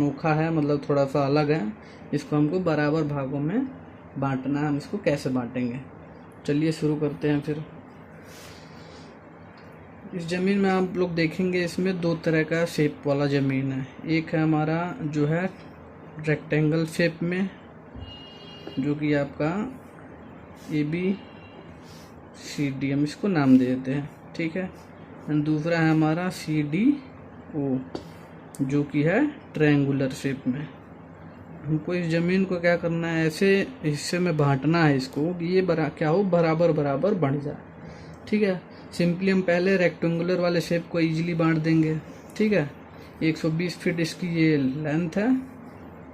अनोखा है, मतलब थोड़ा सा अलग है। इसको हमको बराबर भागों में बांटना है। हम इसको कैसे बांटेंगे, चलिए शुरू करते हैं फिर। इस ज़मीन में आप लोग देखेंगे, इसमें दो तरह का शेप वाला ज़मीन है। एक है हमारा जो है रेक्टेंगल शेप में, जो कि आपका ABCD हम इसको नाम दे देते हैं, ठीक है। एंड दूसरा है हमारा CDO, जो कि है ट्रायंगुलर शेप में। हमको इस ज़मीन को क्या करना है, ऐसे हिस्से में बांटना है इसको कि ये क्या हो, बराबर बराबर बढ़ जाए, ठीक है। सिंपली हम पहले रेक्टेंगुलर वाले शेप को इजीली बांट देंगे, ठीक है। 120 फीट इसकी ये लेंथ है,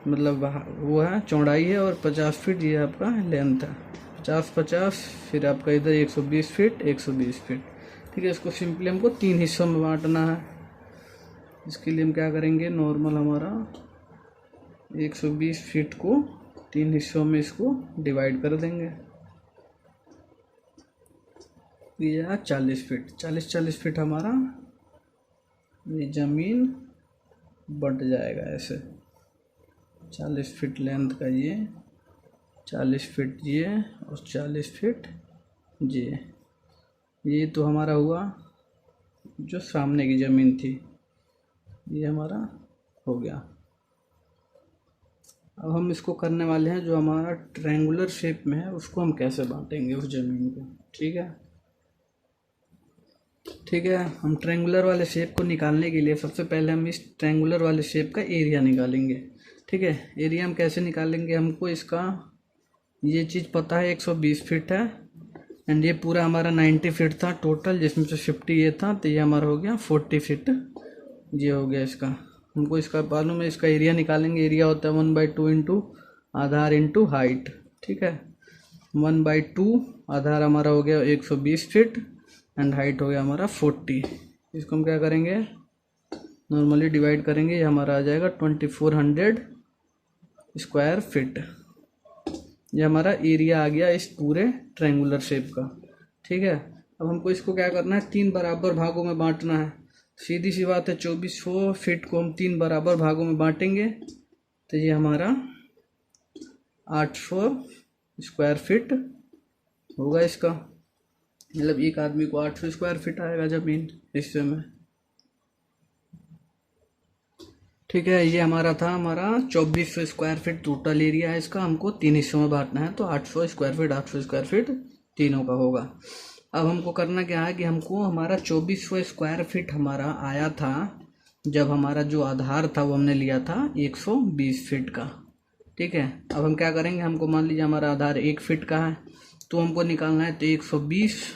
मतलब वो है चौड़ाई है, और 50 फीट ये आपका लेंथ है। 50-50, फिर आपका इधर 120 फीट 120 फीट, ठीक है। इसको सिंपली हमको 3 हिस्सों में बांटना है। इसके लिए हम क्या करेंगे, नॉर्मल हमारा 120 फीट को 3 हिस्सों में इसको डिवाइड कर देंगे। ये 40 फीट, 40-40 फीट हमारा ये ज़मीन बंट जाएगा ऐसे। 40 फीट लेंथ का ये, 40 फीट ये, और 40 फीट ये तो हमारा हुआ जो सामने की ज़मीन थी, ये हमारा हो गया। अब हम इसको करने वाले हैं जो हमारा ट्रायंगुलर शेप में है, उसको हम कैसे बांटेंगे उस ज़मीन को, ठीक है। ठीक है, हम ट्रायंगुलर वाले शेप को निकालने के लिए सबसे पहले हम इस ट्रायंगुलर वाले शेप का एरिया निकालेंगे, ठीक है। एरिया हम कैसे निकालेंगे, हमको इसका ये चीज़ पता है 120 फीट है, एंड ये पूरा हमारा 90 फीट था टोटल, जिसमें से 50 ये था, तो ये हमारा हो गया 40 फीट, ये हो गया इसका। हमको इसका मालूम है, इसका एरिया निकालेंगे। एरिया होता है 1/2 इंटू आधार इंटू हाइट, ठीक है। 1/2 आधार हमारा हो गया 120 फीट, एंड हाइट हो गया हमारा 40। इसको हम क्या करेंगे, नॉर्मली डिवाइड करेंगे, ये हमारा आ जाएगा 2400 स्क्वायर फीट। ये हमारा एरिया आ गया इस पूरे ट्रायंगुलर शेप का, ठीक है। अब हमको इसको क्या करना है, 3 बराबर भागों में बांटना है। सीधी सी बात है, 2400 फीट को हम 3 बराबर भागों में बांटेंगे तो ये हमारा 800 स्क्वायर फीट होगा इसका। मतलब एक आदमी को 800 स्क्वायर फीट आएगा ज़मीन हिस्से में, ठीक है। ये हमारा था, हमारा 2400 स्क्वायर फीट टोटल एरिया है इसका। हमको 3 हिस्सों में बांटना है, तो 800 स्क्वायर फीट 800 स्क्वायर फीट तीनों का होगा। अब हमको करना क्या है कि हमको हमारा 2400 स्क्वायर फीट हमारा आया था जब हमारा जो आधार था वो हमने लिया था 120 फीट का, ठीक है। अब हम क्या करेंगे, हमको मान लीजिए हमारा आधार 1 फीट का है, तो हमको निकालना है, तो 120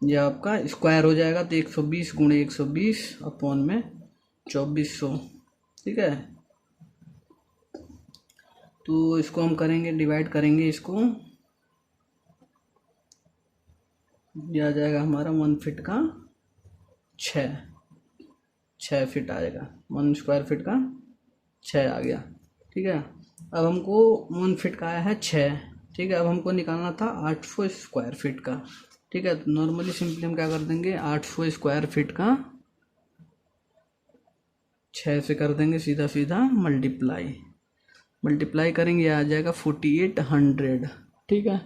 ये आपका स्क्वायर हो जाएगा, तो 120 गुणे 120 अपॉन में 2400, ठीक है। तो इसको हम करेंगे, डिवाइड करेंगे इसको, ये आ जाएगा हमारा 1 फीट का 6 फीट आएगा। 1 स्क्वायर फीट का 6 आ गया, ठीक है। अब हमको 1 फीट का आया है 6, ठीक है। अब हमको निकालना था 800 स्क्वायर फीट का, ठीक है। तो नॉर्मली सिंपली हम क्या कर देंगे, 800 स्क्वायर फीट का 6 से कर देंगे सीधा सीधा मल्टीप्लाई करेंगे, आ जाएगा 4800, ठीक है।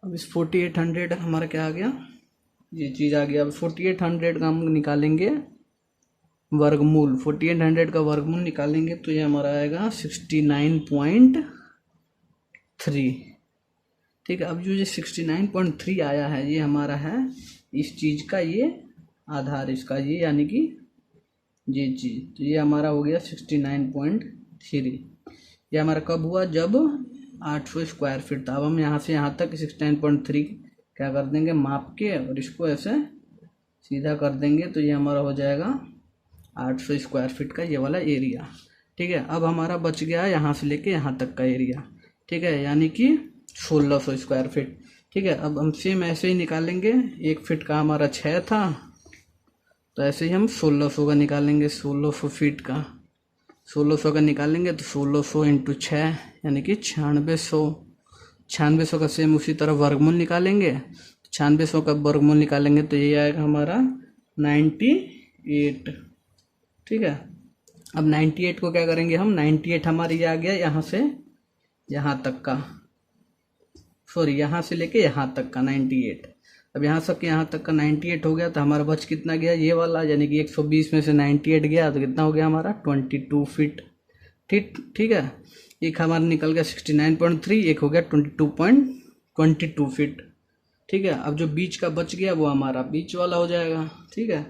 अब इस 4800 हमारा क्या आ गया, ये चीज़ आ गया। अब 4800 का हम निकालेंगे वर्गमूल, 4800 का वर्गमूल निकालेंगे तो ये हमारा आएगा 69.3, ठीक है। अब जो ये 69.3 आया है, ये हमारा है इस चीज़ का ये आधार, इसका ये यानी कि ये चीज़, तो ये हमारा हो गया 69.3। ये हमारा कब हुआ, जब 800 स्क्वायर फीट था। अब हम यहाँ से यहाँ तक 69.3 क्या कर देंगे, माप के, और इसको ऐसे सीधा कर देंगे, तो ये हमारा हो जाएगा 800 स्क्वायर फीट का ये वाला एरिया, ठीक है। अब हमारा बच गया यहाँ से लेके यहाँ तक का एरिया, ठीक है, यानी कि 1600 स्क्वायर फीट, ठीक है। अब हम सेम ऐसे ही निकालेंगे, 1 फीट का हमारा 6 था, तो ऐसे ही हम 1600 का निकालेंगे, 1600 फीट का 1600 का निकालेंगे, तो 1600 इंटू 6 यानी कि 9600 का सेम उसी तरह वर्गमूल निकालेंगे। 9600 का वर्गमूल निकालेंगे तो ये आएगा हमारा 98, ठीक है। अब 98 को क्या करेंगे हम, 98 हमारी ये आ गया यहाँ से यहाँ तक का, सॉरी यहाँ से लेके यहाँ तक का 98। अब यहाँ से यहाँ तक का 98 हो गया, तो हमारा बच कितना गया, ये वाला, यानी कि 120 में से 98 गया तो कितना हो गया हमारा 22 फीट। ठीक ठीक है, एक हमारा निकल गया 69.3, एक हो गया 22.22 फीट। ठीक है, अब जो बीच का बच गया वो हमारा बीच वाला हो जाएगा। ठीक है,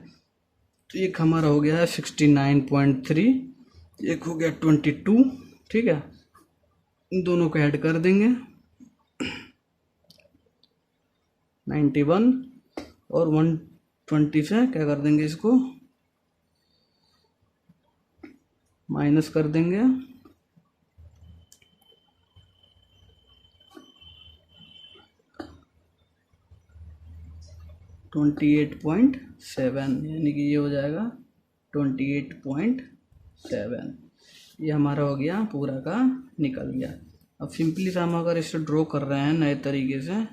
तो एक हमारा हो गया है 69.3, एक हो गया 22। ठीक है, इन दोनों को ऐड कर देंगे 91 और 120 से क्या कर देंगे, इसको माइनस कर देंगे। $28.7, यानी कि ये हो जाएगा 28.7। ये हमारा हो गया पूरा का निकल गया। अब सिंपली से हम अगर इसे ड्रॉ कर रहे हैं नए तरीके से,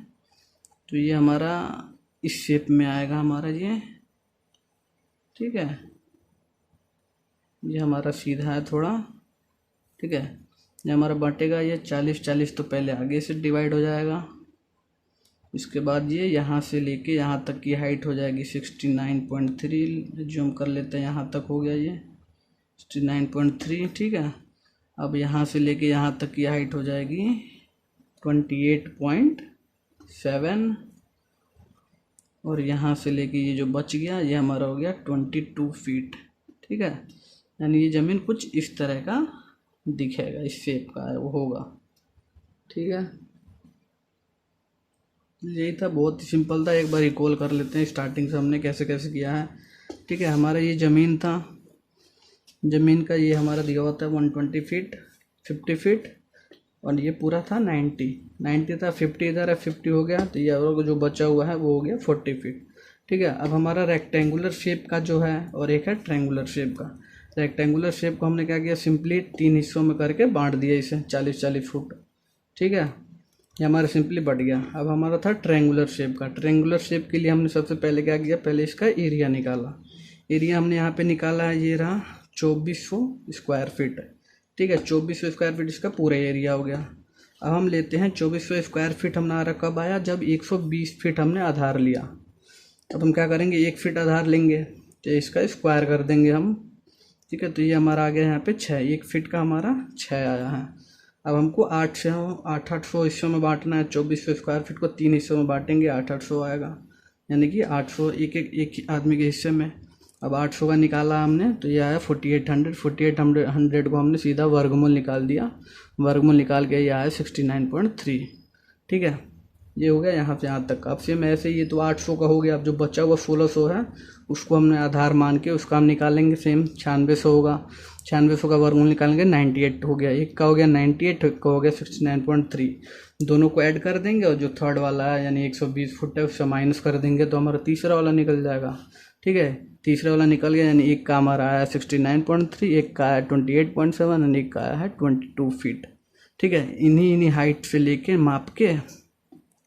तो ये हमारा इस शेप में आएगा हमारा ये। ठीक है, ये हमारा सीधा है थोड़ा। ठीक है, ये हमारा बटेगा, ये 40-40 तो पहले आगे से डिवाइड हो जाएगा। इसके बाद ये यहाँ से लेके यहाँ तक की हाइट हो जाएगी 69.3, जूम कर लेते हैं, यहाँ तक हो गया ये 69.3। ठीक है, अब यहाँ से लेके यहाँ तक की हाइट हो जाएगी 28.7, और यहाँ से लेके ये जो बच गया ये हमारा हो गया 22 फीट। ठीक है, यानी ये ज़मीन कुछ इस तरह का दिखेगा, इस शेप का है वो होगा। ठीक है, यही था, बहुत ही सिंपल था। एक बार रिकॉल कर लेते हैं स्टार्टिंग से हमने कैसे कैसे किया है। ठीक है, हमारा ये ज़मीन था, ज़मीन का ये हमारा दिया हुआ था 120 फीट, 50 फीट, और ये पूरा था 90 था, 50 इधर है, 50 हो गया, तो ये और जो बचा हुआ है वो हो गया 40 फीट। ठीक है, अब हमारा रेक्टेंगुलर शेप का जो है और एक है ट्रायंगुलर शेप का। रेक्टेंगुलर शेप को हमने क्या किया, सिंपली 3 हिस्सों में करके बांट दिया इसे 40-40 फुट। ठीक है, ये हमारा सिंपली बढ़ गया। अब हमारा था ट्रायंगुलर शेप का। ट्रायंगुलर शेप के लिए हमने सबसे पहले क्या किया, पहले इसका एरिया निकाला। एरिया हमने यहाँ पे निकाला है, ये रहा 2400 स्क्वायर फीट। ठीक है, 2400 स्क्वायर फीट इसका पूरा एरिया हो गया। अब हम लेते हैं 2400 स्क्वायर फीट हमारा कब आया, जब 120 फीट हमने आधार लिया। अब हम क्या करेंगे, 1 फीट आधार लेंगे तो इसका स्क्वायर कर देंगे हम। ठीक है, तो ये हमारा आ गया यहाँ पे 6, 1 फीट का हमारा 6 आया है। अब हमको 800 हिस्सों में बांटना है। 2400 स्क्वायर फीट को 3 हिस्सों में बांटेंगे, 800 आएगा, यानी कि 800 एक आदमी के हिस्से में। अब 800 का निकाला हमने तो ये आया 4800 को हमने सीधा वर्गमूल निकाल दिया, वर्गमूल निकाल के ये आया 69.3। ठीक है, ये हो गया यहाँ से यहाँ तक। अब सेम ऐसे ये तो 800 का हो गया। अब जो बचा हुआ 1600 है उसको हमने आधार मान के उसका हम निकालेंगे, सेम 9600 होगा। 9600 का वर्गमूल निकालेंगे, 98 हो गया, एक का हो गया 98, एक का हो गया 69.3। दोनों को ऐड कर देंगे और जो थर्ड वाला है यानी 120 फुट है उससे माइनस कर देंगे तो हमारा तीसरा वाला निकल जाएगा। ठीक है, तीसरा वाला निकल गया, यानी एक का हमारा आया 69.3, एक का आया 28.7 और एक का आया है 22 फीट। ठीक है, इन्हीं हाइट से लेके माप के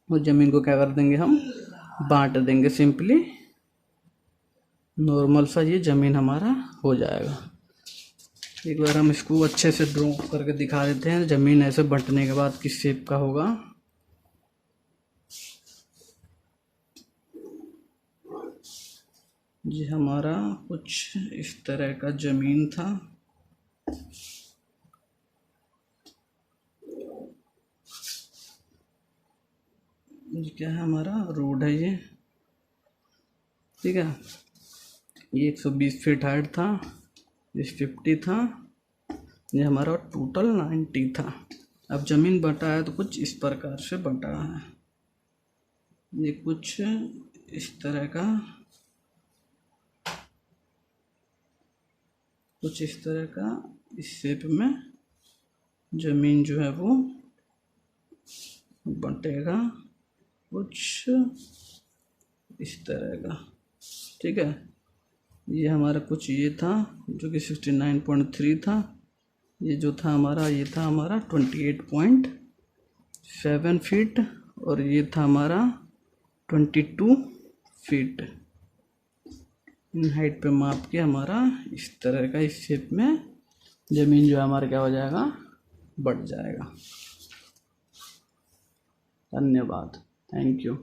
उस ज़मीन को क्या कर देंगे, हम बांट देंगे। सिंपली नॉर्मल सा ये ज़मीन हमारा हो जाएगा। एक बार हम इसको अच्छे से ड्रॉ करके दिखा देते हैं, ज़मीन ऐसे बंटने के बाद किस शेप का होगा। ये हमारा कुछ इस तरह का ज़मीन था। ये क्या है, हमारा रोड है ये। ठीक है, ये 120 फीट हाइट था, ये 50 था, ये हमारा टोटल 90 था। अब ज़मीन बटा है तो कुछ इस प्रकार से बटा है, ये कुछ इस तरह का, कुछ इस तरह का इस शेप में ज़मीन जो है वो बटेगा, कुछ इस तरह का। ठीक है, ये हमारा कुछ ये था जो कि 69.3 था, ये जो था हमारा, ये था हमारा 28.7 फीट, और ये था हमारा 22 फीट। इन हाइट पे माप के हमारा इस तरह का इस शेप में ज़मीन जो है हमारा क्या हो जाएगा, बढ़ जाएगा। धन्यवाद, थैंक यू।